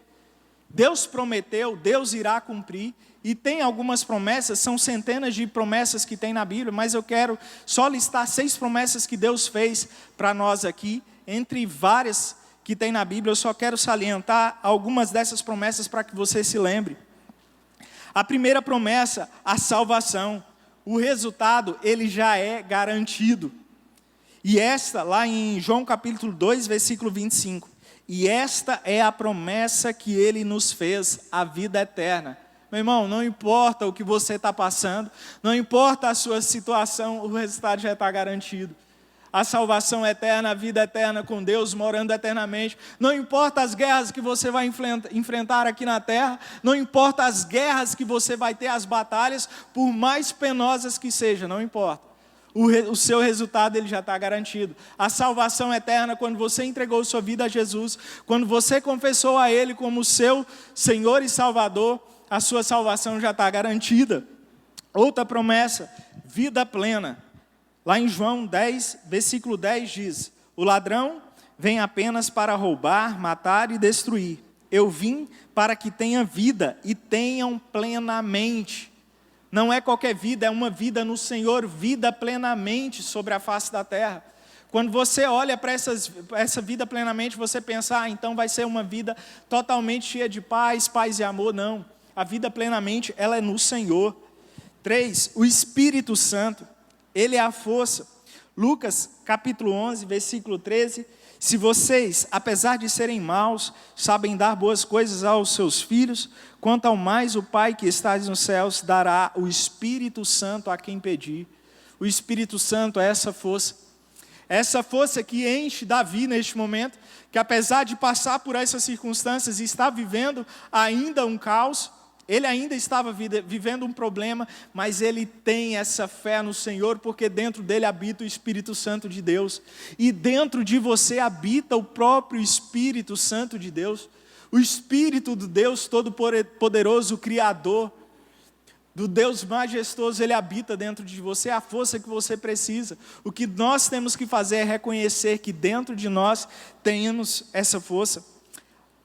Deus prometeu, Deus irá cumprir. E tem algumas promessas, são centenas de promessas que tem na Bíblia, mas eu quero só listar 6 promessas que Deus fez para nós aqui, entre várias que tem na Bíblia. Eu só quero salientar algumas dessas promessas para que você se lembre. A primeira promessa, a salvação. O resultado, ele já é garantido. E esta, lá em João capítulo 2, versículo 25. E esta é a promessa que ele nos fez, a vida eterna. Meu irmão, não importa o que você está passando, não importa a sua situação, o resultado já está garantido. A salvação eterna, a vida eterna com Deus, morando eternamente. Não importa as guerras que você vai enfrentar aqui na terra, não importa as guerras que você vai ter, as batalhas, por mais penosas que sejam, não importa. O seu resultado ele já está garantido. A salvação eterna, quando você entregou sua vida a Jesus, quando você confessou a Ele como seu Senhor e Salvador, a sua salvação já está garantida. Outra promessa, vida plena. Lá em João 10, versículo 10 diz: o ladrão vem apenas para roubar, matar e destruir. Eu vim para que tenha vida e tenham plenamente. Não é qualquer vida, é uma vida no Senhor, vida plenamente sobre a face da terra. Quando você olha para essa vida plenamente, você pensa, então vai ser uma vida totalmente cheia de paz e amor. Não. A vida plenamente, ela é no Senhor. 3, o Espírito Santo, ele é a força. Lucas, capítulo 11, versículo 13. Se vocês, apesar de serem maus, sabem dar boas coisas aos seus filhos, quanto ao mais o Pai que está nos céus dará o Espírito Santo a quem pedir. O Espírito Santo é essa força que enche Davi neste momento, que apesar de passar por essas circunstâncias e estar vivendo ainda um caos, ele ainda estava vivendo um problema, mas ele tem essa fé no Senhor, porque dentro dele habita o Espírito Santo de Deus. E dentro de você habita o próprio Espírito Santo de Deus. O Espírito do Deus Todo-Poderoso, o Criador, do Deus majestoso, ele habita dentro de você, é a força que você precisa. O que nós temos que fazer é reconhecer que dentro de nós tenhamos essa força.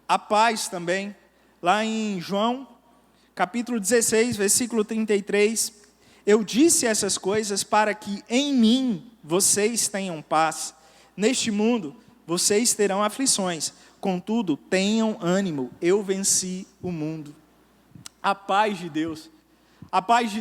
A paz também, lá em João, capítulo 16, versículo 33, eu disse essas coisas para que em mim vocês tenham paz. Neste mundo vocês terão aflições, contudo tenham ânimo, eu venci o mundo. A paz de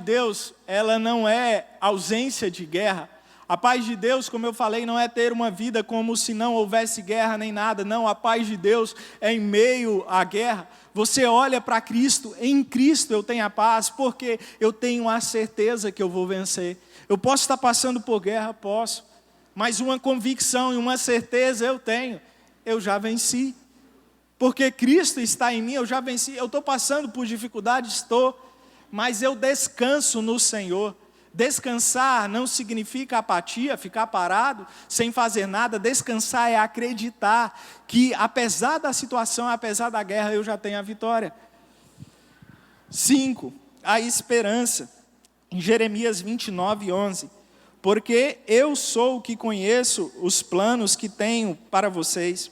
Deus, ela não é ausência de guerra, A paz de Deus, como eu falei, não é ter uma vida como se não houvesse guerra nem nada. Não, a paz de Deus é em meio à guerra. Você olha para Cristo, em Cristo eu tenho a paz, porque eu tenho a certeza que eu vou vencer. Eu posso estar passando por guerra, posso, mas uma convicção e uma certeza eu tenho, eu já venci. Porque Cristo está em mim, eu já venci. Eu estou passando por dificuldades, estou, mas eu descanso no Senhor. Descansar não significa apatia, ficar parado, sem fazer nada. Descansar é acreditar que, apesar da situação, apesar da guerra, eu já tenho a vitória. 5. A esperança. Em Jeremias 29, 11. Porque eu sou o que conheço os planos que tenho para vocês,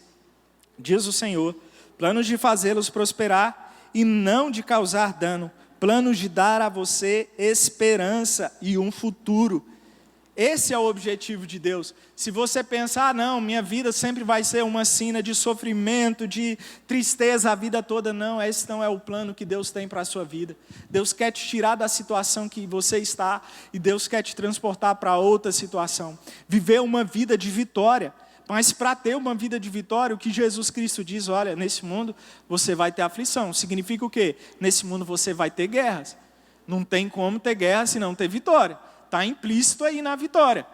diz o Senhor. Planos de fazê-los prosperar e não de causar dano. Planos de dar a você esperança e um futuro. Esse é o objetivo de Deus. Se você pensar, não, minha vida sempre vai ser uma sina de sofrimento, de tristeza a vida toda. Não, esse não é o plano que Deus tem para a sua vida. Deus quer te tirar da situação que você está e Deus quer te transportar para outra situação. Viver uma vida de vitória. Mas para ter uma vida de vitória, o que Jesus Cristo diz, olha, nesse mundo você vai ter aflição. Significa o quê? Nesse mundo você vai ter guerras. Não tem como ter guerra se não ter vitória. Está implícito aí na vitória.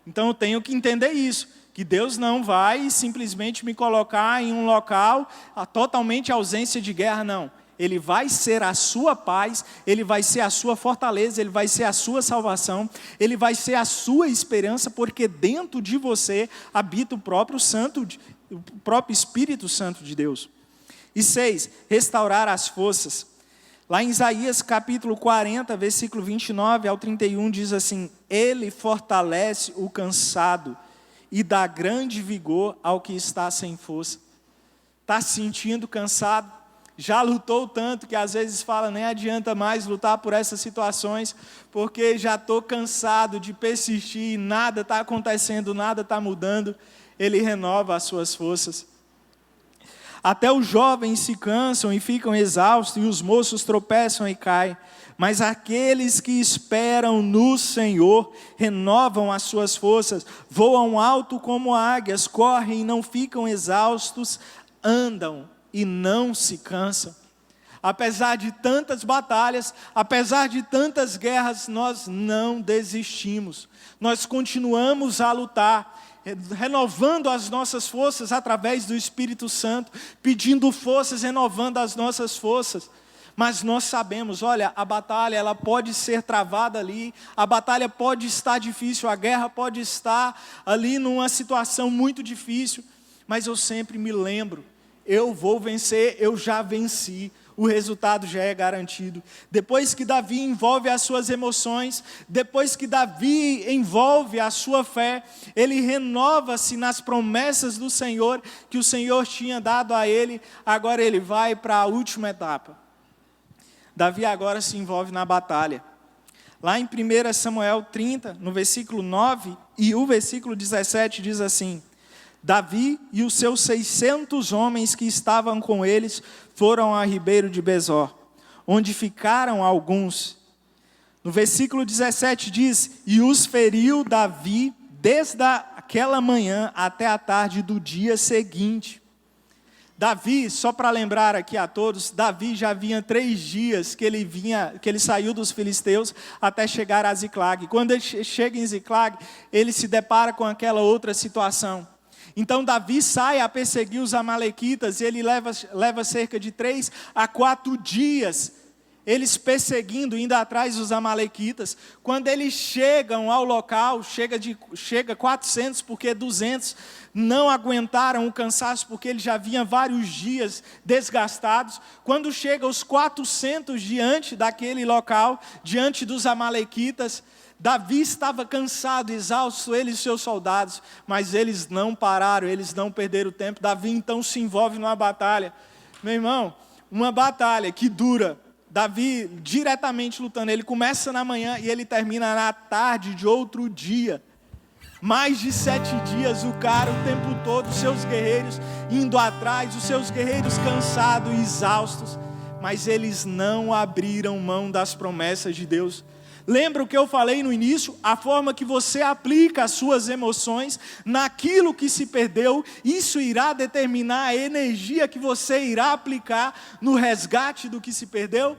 Então eu tenho que entender isso. Que Deus não vai simplesmente me colocar em um local totalmente ausência de guerra, não. Ele vai ser a sua paz, Ele vai ser a sua fortaleza, Ele vai ser a sua salvação, Ele vai ser a sua esperança, porque dentro de você habita o próprio Espírito Santo de Deus. E 6, restaurar as forças. Lá em Isaías capítulo 40, versículo 29 ao 31, diz assim: Ele fortalece o cansado e dá grande vigor ao que está sem força. Está se sentindo cansado? Já lutou tanto que às vezes fala, nem adianta mais lutar por essas situações, porque já estou cansado de persistir, nada está acontecendo, nada está mudando. Ele renova as suas forças. Até os jovens se cansam e ficam exaustos, e os moços tropeçam e caem. Mas aqueles que esperam no Senhor renovam as suas forças, voam alto como águias, correm e não ficam exaustos, andam e não se cansam. Apesar de tantas batalhas, apesar de tantas guerras, nós não desistimos. Nós continuamos a lutar, renovando as nossas forças através do Espírito Santo, pedindo forças, renovando as nossas forças. Mas nós sabemos, olha, a batalha ela pode ser travada ali, a batalha pode estar difícil, a guerra pode estar ali numa situação muito difícil, mas eu sempre me lembro, eu vou vencer, eu já venci, o resultado já é garantido. Depois que Davi envolve as suas emoções, depois que Davi envolve a sua fé, ele renova-se nas promessas do Senhor, que o Senhor tinha dado a ele, agora ele vai para a última etapa. Davi agora se envolve na batalha. Lá em 1 Samuel 30, no versículo 9 e o versículo 17 diz assim: Davi e os seus 600 homens que estavam com eles foram ao ribeiro de Besor, onde ficaram alguns. No versículo 17 diz: E os feriu Davi desde aquela manhã até a tarde do dia seguinte. Davi, só para lembrar aqui a todos, Davi já vinha 3 dias que ele saiu dos filisteus até chegar a Ziclag. Quando ele chega em Ziclag, ele se depara com aquela outra situação. Então Davi sai a perseguir os amalequitas e ele leva cerca de 3 a 4 dias, eles perseguindo, indo atrás dos amalequitas. Quando eles chegam ao local, chega 400, porque 200 não aguentaram o cansaço, porque eles já vinham vários dias desgastados. Quando chega os 400 diante daquele local, diante dos amalequitas, Davi estava cansado, exausto, ele e seus soldados, mas eles não pararam, eles não perderam tempo. Davi então se envolve numa batalha. Meu irmão, uma batalha que dura, Davi diretamente lutando, ele começa na manhã e ele termina na tarde de outro dia. Mais de 7 dias o cara, o tempo todo, os seus guerreiros indo atrás, os seus guerreiros cansados, exaustos, mas eles não abriram mão das promessas de Deus. Lembra o que eu falei no início? A forma que você aplica as suas emoções naquilo que se perdeu, isso irá determinar a energia que você irá aplicar no resgate do que se perdeu.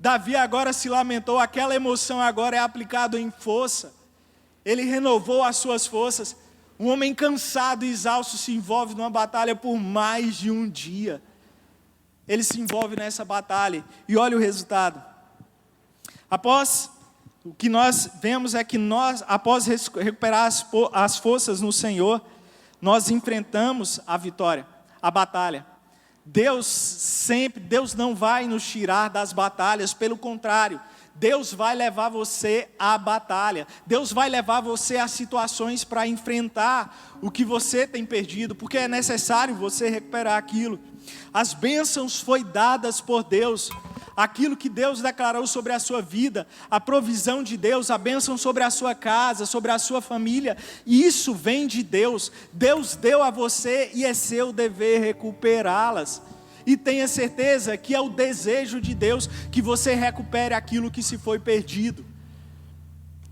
Davi agora se lamentou, aquela emoção agora é aplicada em força. Ele renovou as suas forças. Um homem cansado e exausto se envolve numa batalha por mais de um dia. Ele se envolve nessa batalha e olha o resultado. O que nós vemos é que após recuperar as forças no Senhor, nós enfrentamos a vitória, a batalha. Deus não vai nos tirar das batalhas, pelo contrário, Deus vai levar você à batalha. Deus vai levar você a situações para enfrentar o que você tem perdido, porque é necessário você recuperar aquilo. As bênçãos foram dadas por Deus. Aquilo que Deus declarou sobre a sua vida, a provisão de Deus, a bênção sobre a sua casa, sobre a sua família, isso vem de Deus. Deus deu a você e é seu dever recuperá-las. E tenha certeza que é o desejo de Deus que você recupere aquilo que se foi perdido.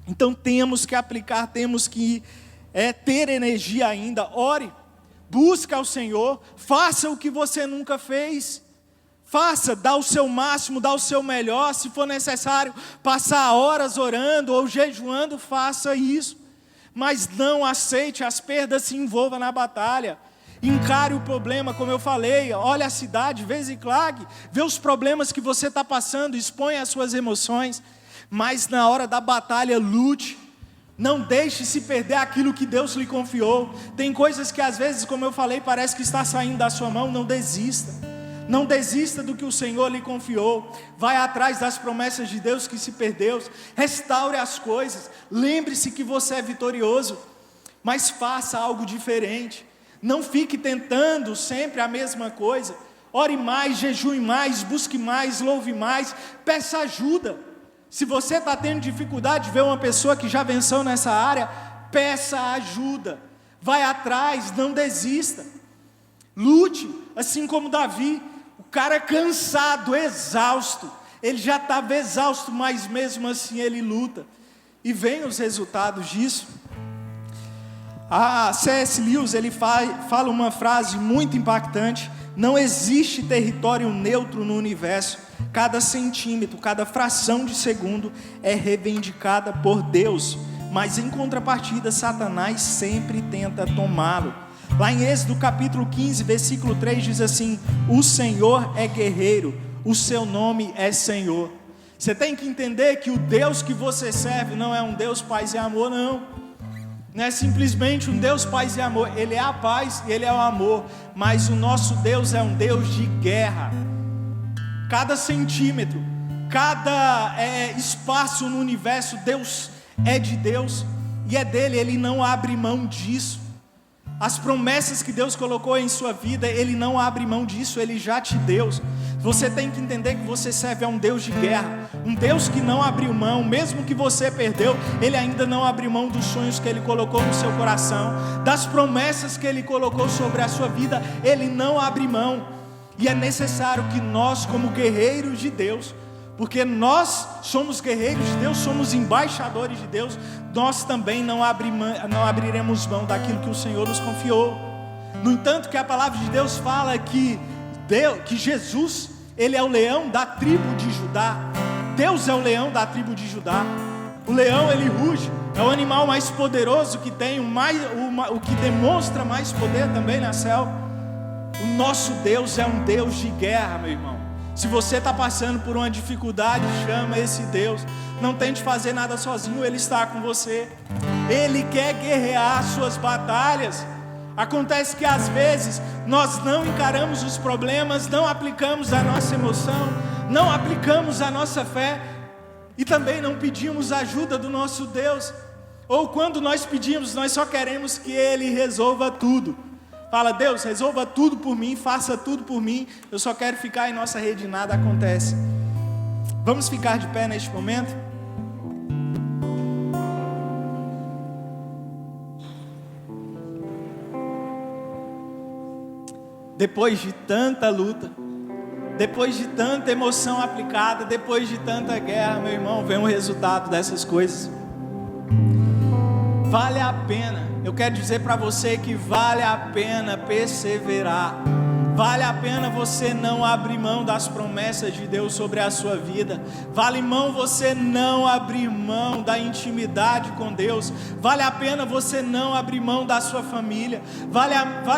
Então temos que aplicar, temos que ter energia ainda. Ore, busque ao Senhor, faça o que você nunca fez. Faça, dá o seu máximo, dá o seu melhor. Se for necessário passar horas orando ou jejuando, faça isso. Mas não aceite as perdas, se envolva na batalha. Encare o problema, como eu falei, olhe a cidade, vê Ziclag, vê os problemas que você está passando, expõe as suas emoções. Mas na hora da batalha, lute. Não deixe se perder aquilo que Deus lhe confiou. Tem coisas que às vezes, como eu falei, parece que está saindo da sua mão, não desista. Não desista do que o Senhor lhe confiou. Vai atrás das promessas de Deus que se perdeu. Restaure as coisas. Lembre-se que você é vitorioso. Mas faça algo diferente. Não fique tentando sempre a mesma coisa. Ore mais, jejue mais, busque mais, louve mais. Peça ajuda. Se você está tendo dificuldade de ver uma pessoa que já venceu nessa área, peça ajuda. Vai atrás, não desista. Lute, assim como Davi. O cara cansado, exausto, ele já estava exausto, mas mesmo assim ele luta, e vem os resultados disso. A C.S. Lewis, ele fala uma frase muito impactante: não existe território neutro no universo, cada centímetro, cada fração de segundo é reivindicada por Deus, mas em contrapartida, Satanás sempre tenta tomá-lo. Lá em Êxodo capítulo 15, versículo 3 diz assim: o Senhor é guerreiro, o seu nome é Senhor. Você tem que entender que o Deus que você serve não é um Deus paz e amor, não é simplesmente um Deus paz e amor. Ele é a paz e Ele é o amor, mas o nosso Deus é um Deus de guerra. Cada centímetro, cada espaço no universo, Deus é de Deus e é dele, Ele não abre mão disso. As promessas que Deus colocou em sua vida, Ele não abre mão disso, Ele já te deu. Você tem que entender que você serve a um Deus de guerra, um Deus que não abriu mão, mesmo que você perdeu, Ele ainda não abriu mão dos sonhos que Ele colocou no seu coração, das promessas que Ele colocou sobre a sua vida, Ele não abre mão. E é necessário que nós, como guerreiros de Deus, porque nós somos guerreiros de Deus, somos embaixadores de Deus, nós também não abriremos mão daquilo que o Senhor nos confiou. No entanto, que a palavra de Deus fala que Jesus, Ele é o leão da tribo de Judá. Deus é o leão da tribo de Judá. O leão, ele ruge, é o animal mais poderoso que tem, o que demonstra mais poder também na selva. O nosso Deus é um Deus de guerra, meu irmão. Se você está passando por uma dificuldade, chama esse Deus. Não tente fazer nada sozinho, Ele está com você. Ele quer guerrear as suas batalhas. Acontece que às vezes nós não encaramos os problemas, não aplicamos a nossa emoção, não aplicamos a nossa fé e também não pedimos ajuda do nosso Deus. Ou quando nós pedimos, nós só queremos que Ele resolva tudo. Fala: Deus, resolva tudo por mim, faça tudo por mim, eu só quero ficar em nossa rede e nada acontece. Vamos ficar de pé neste momento? Depois de tanta luta, Depois de tanta emoção aplicada, depois de tanta guerra, meu irmão, vem o resultado dessas coisas. Vale a pena. Eu quero dizer para você que vale a pena perseverar. Vale a pena você não abrir mão das promessas de Deus sobre a sua vida. Vale você não abrir mão da intimidade com Deus. Vale a pena você não abrir mão da sua família. Vale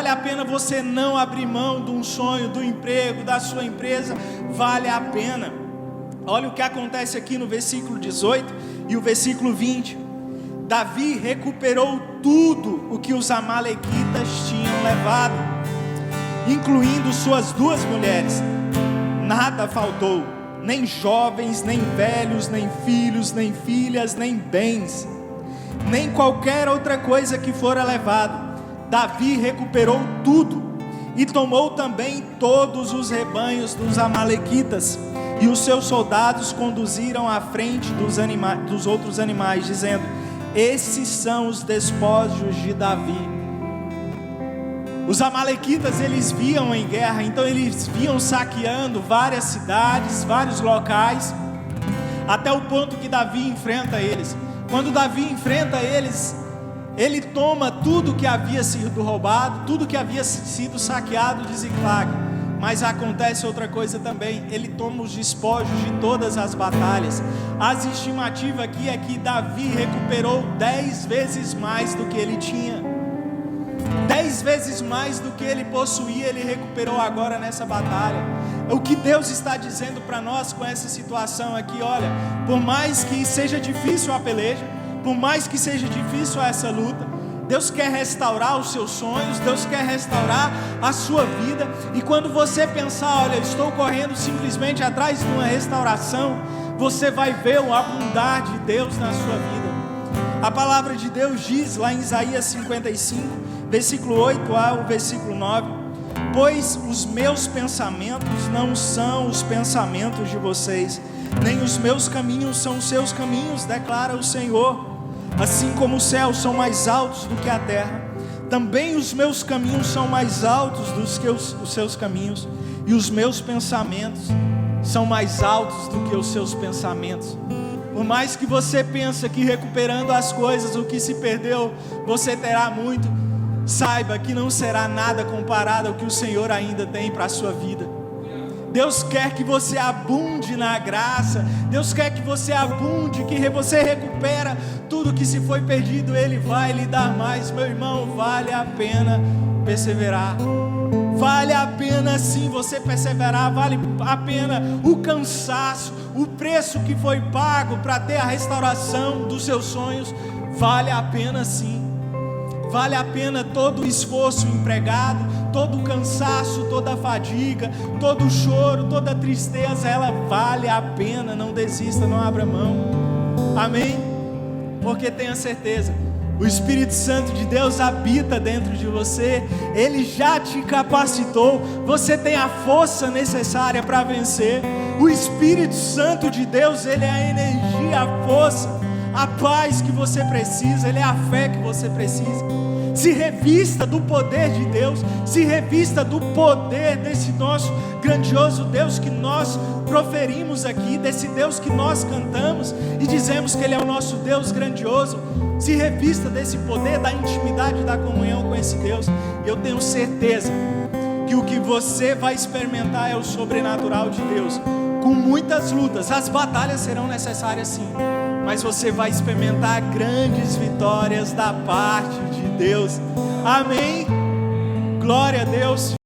a pena você não abrir mão de um sonho, do emprego, da sua empresa. Vale a pena. Olha o que acontece aqui no versículo 18 e o versículo 20. Davi recuperou tudo o que os amalequitas tinham levado, incluindo suas 2 mulheres. Nada faltou, nem jovens, nem velhos, nem filhos, nem filhas, nem bens, nem qualquer outra coisa que fora levado. Davi recuperou tudo e tomou também todos os rebanhos dos amalequitas, e os seus soldados conduziram à frente dos outros animais, dizendo: esses são os despojos de Davi. Os amalequitas, eles viam em guerra, então eles vinham saqueando várias cidades, vários locais, até o ponto que Davi enfrenta eles. Quando Davi enfrenta eles, ele toma tudo que havia sido roubado, tudo que havia sido saqueado de Ziclag. Mas acontece outra coisa também, ele toma os despojos de todas as batalhas. As estimativas aqui é que Davi recuperou 10 vezes mais do que ele tinha. 10 vezes mais do que ele possuía, ele recuperou agora nessa batalha. O que Deus está dizendo para nós com essa situação aqui, olha, por mais que seja difícil a peleja, por mais que seja difícil essa luta, Deus quer restaurar os seus sonhos, Deus quer restaurar a sua vida. E quando você pensar, olha, eu estou correndo simplesmente atrás de uma restauração, você vai ver o abundar de Deus na sua vida. A palavra de Deus diz lá em Isaías 55, versículo 8 ao versículo 9: pois os meus pensamentos não são os pensamentos de vocês, nem os meus caminhos são os seus caminhos, declara o Senhor. Assim como os céus são mais altos do que a terra, também os meus caminhos são mais altos do que os seus caminhos, e os meus pensamentos são mais altos do que os seus pensamentos. Por mais que você pense que recuperando as coisas, o que se perdeu, você terá muito, saiba que não será nada comparado ao que o Senhor ainda tem para a sua vida. Deus quer que você abunde na graça. Deus quer que você abunde, que você recupera tudo que se foi perdido. Ele vai lhe dar mais. Meu irmão, vale a pena perseverar. Vale a pena sim você perseverar. Vale a pena o cansaço, o preço que foi pago para ter a restauração dos seus sonhos. Vale a pena sim. Vale a pena todo o esforço empregado, todo o cansaço, toda a fadiga, todo o choro, toda a tristeza. Ela vale a pena. Não desista, não abra mão. Amém? Porque tenha certeza, o Espírito Santo de Deus habita dentro de você. Ele já te capacitou. Você tem a força necessária para vencer. O Espírito Santo de Deus, ele é a energia, a força, a paz que você precisa. Ele é a fé que você precisa. Se revista do poder de Deus. Se revista do poder desse nosso grandioso Deus que nós proferimos aqui, desse Deus que nós cantamos e dizemos que Ele é o nosso Deus grandioso. Se revista desse poder, da intimidade, da comunhão com esse Deus. E eu tenho certeza que o que você vai experimentar é o sobrenatural de Deus. Com muitas lutas, as batalhas serão necessárias sim, mas você vai experimentar grandes vitórias da parte de Deus. Amém? Glória a Deus.